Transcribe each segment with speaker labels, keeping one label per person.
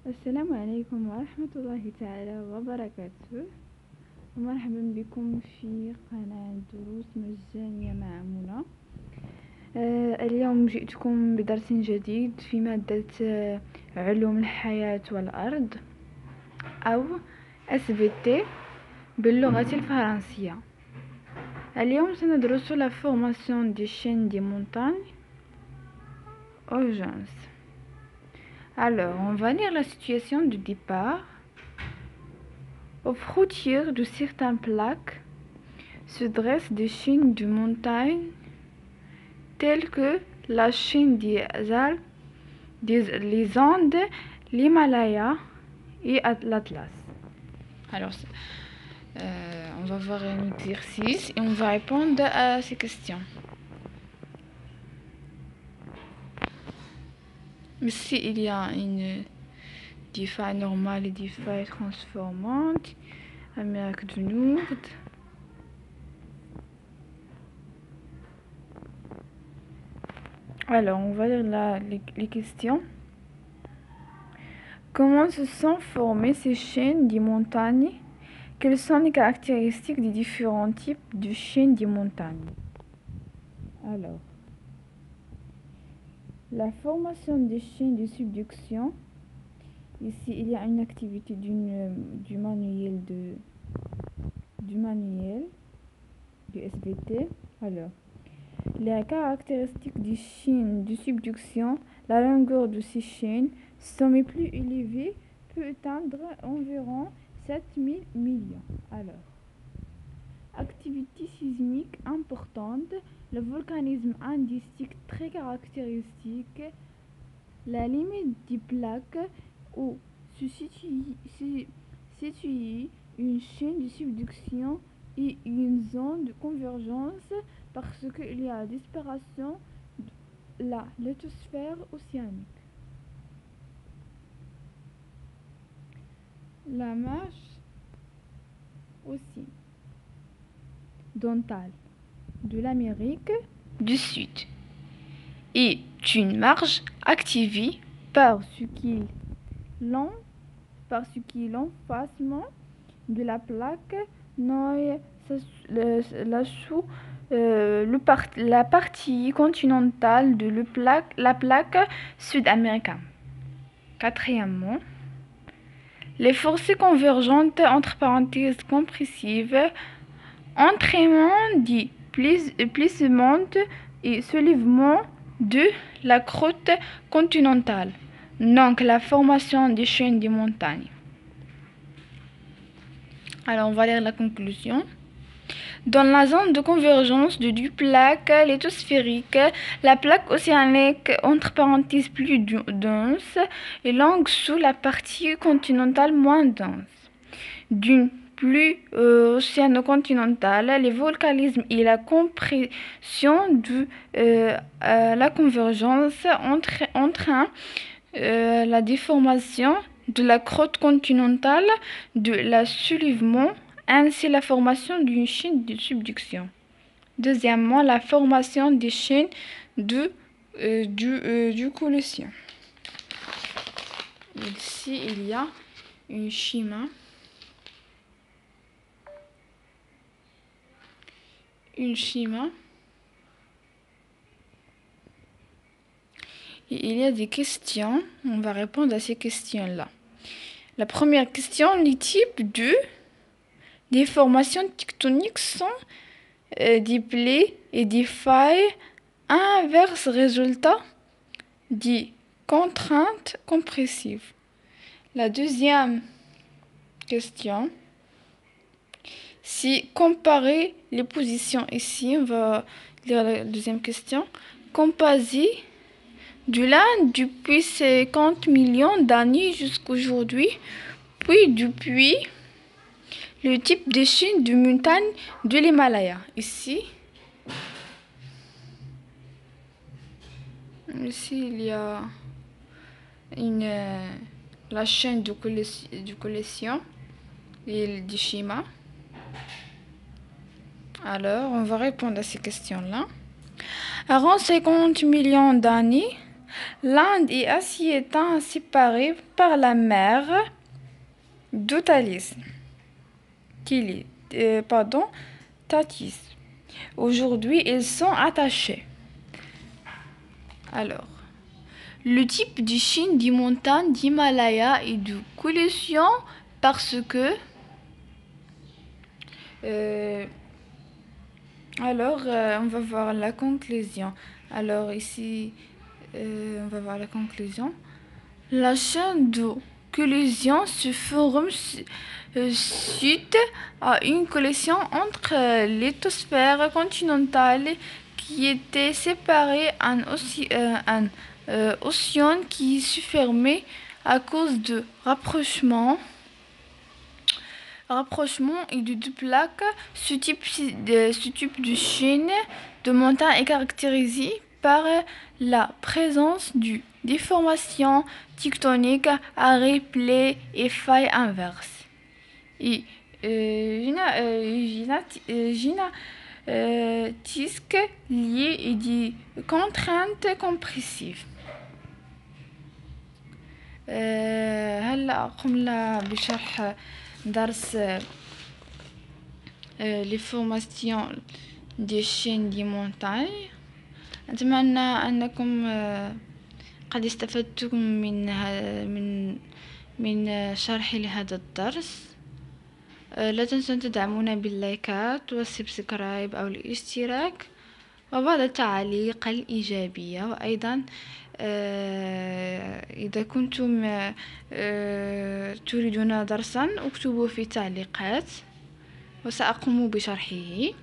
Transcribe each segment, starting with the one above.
Speaker 1: السلام عليكم ورحمة الله تعالى وبركاته، ومرحبا بكم في قناة دروس مجانية مع منى. اليوم جئتكم بدرس جديد في مادة علوم الحياة والأرض أو SVT باللغة الفرنسية. اليوم سندرس la formation des chaînes des montagnes au Jones. Alors, on va lire la situation de départ. Aux frontières de certaines plaques se dressent des chaînes de montagnes telles que la chaîne des Alpes, les Andes, l'Himalaya et l'Atlas. Alors, on va voir un exercice et on va répondre à ces questions. Ici, il y a des failles normales et des failles transformantes. Amérique du Nord. Alors, on va lire les questions. Comment se sont formées ces chaînes des montagnes? Quelles sont les caractéristiques des différents types de chaînes des montagnes? Alors, la formation des chaînes de subduction. Ici, il y a une activité du manuel du SVT. Alors, les caractéristiques des chaînes de subduction, la longueur de ces chaînes, sommet plus élevé, peut atteindre environ 7000 millions. Alors, activité sismique importante, le volcanisme andesite très caractéristique, la limite des plaques où se situe une chaîne de subduction et une zone de convergence parce qu'il y a disparition de la lithosphère océanique. La marche occidentale de l'Amérique du Sud est une marge activée par ce qui est l'emplacement de la plaque noyée la partie continentale de la plaque sud-américaine. Quatrièmement, les forces convergentes entre parenthèses compressives, entraînant des plissements et soulèvements de la croûte continentale, donc la formation des chaînes des montagnes. Alors, on va lire la conclusion. Dans la zone de convergence de deux plaques lithosphériques, la plaque océanique entre parenthèses plus dense et longue sous la partie continentale moins dense. D'une plus océano-continentale, le volcanisme et la compression de la convergence entraînent la déformation de la croûte continentale, de la soulèvement, ainsi la formation d'une chaîne de subduction. Deuxièmement, la formation des chaînes du collision. Ici, il y a un schéma. Et il y a des questions. On va répondre à ces questions-là. La première question, les types de déformations tectoniques sont des plaies et des failles inverses résultat des contraintes compressives. La deuxième question, si comparer les positions ici, on va lire la deuxième question. Comparez de là depuis 50 millions d'années jusqu'à aujourd'hui, puis depuis le type de chaîne de montagne de l'Himalaya. Ici, il y a la chaîne de collision et du schéma. Alors, on va répondre à ces questions-là. Avant 50 millions d'années, L'Inde et Asie étant séparées par la mer de Tatis. Aujourd'hui, ils sont attachés. Alors, le type de chaîne des montagnes d'Himalaya est de collision parce que on va voir la conclusion. Alors ici, on va voir la conclusion. La chaîne de collision se forme suite à une collision entre lithosphère continentale qui était séparée en océan qui se fermait à cause de rapprochement et de deux plaques. Ce type de chaîne de montagne est caractérisé par la présence de déformations tectoniques, arrêts, plaies et failles inverses. Et génétique liées et des contraintes compressives. هلا قمنا بشرح درس les formations des chaînes des montagnes. أتمنى أنكم قد استفدتم من شرحي لهذا الدرس. لا تنسوا أن تدعمونا باللايكات والسبسكرايب أو الاشتراك وبعض التعليق الإيجابية. وأيضا إذا كنتم تريدون درسا اكتبوا في التعليقات وسأقوم بشرحه.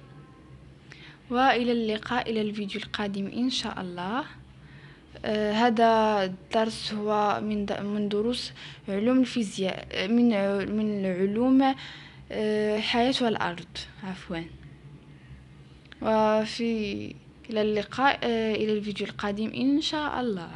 Speaker 1: وإلى اللقاء إلى الفيديو القادم إن شاء الله. هذا الدرس هو من دروس علوم الفيزياء من علوم الحياة والأرض عفوا. إلى اللقاء إلى الفيديو القادم إن شاء الله.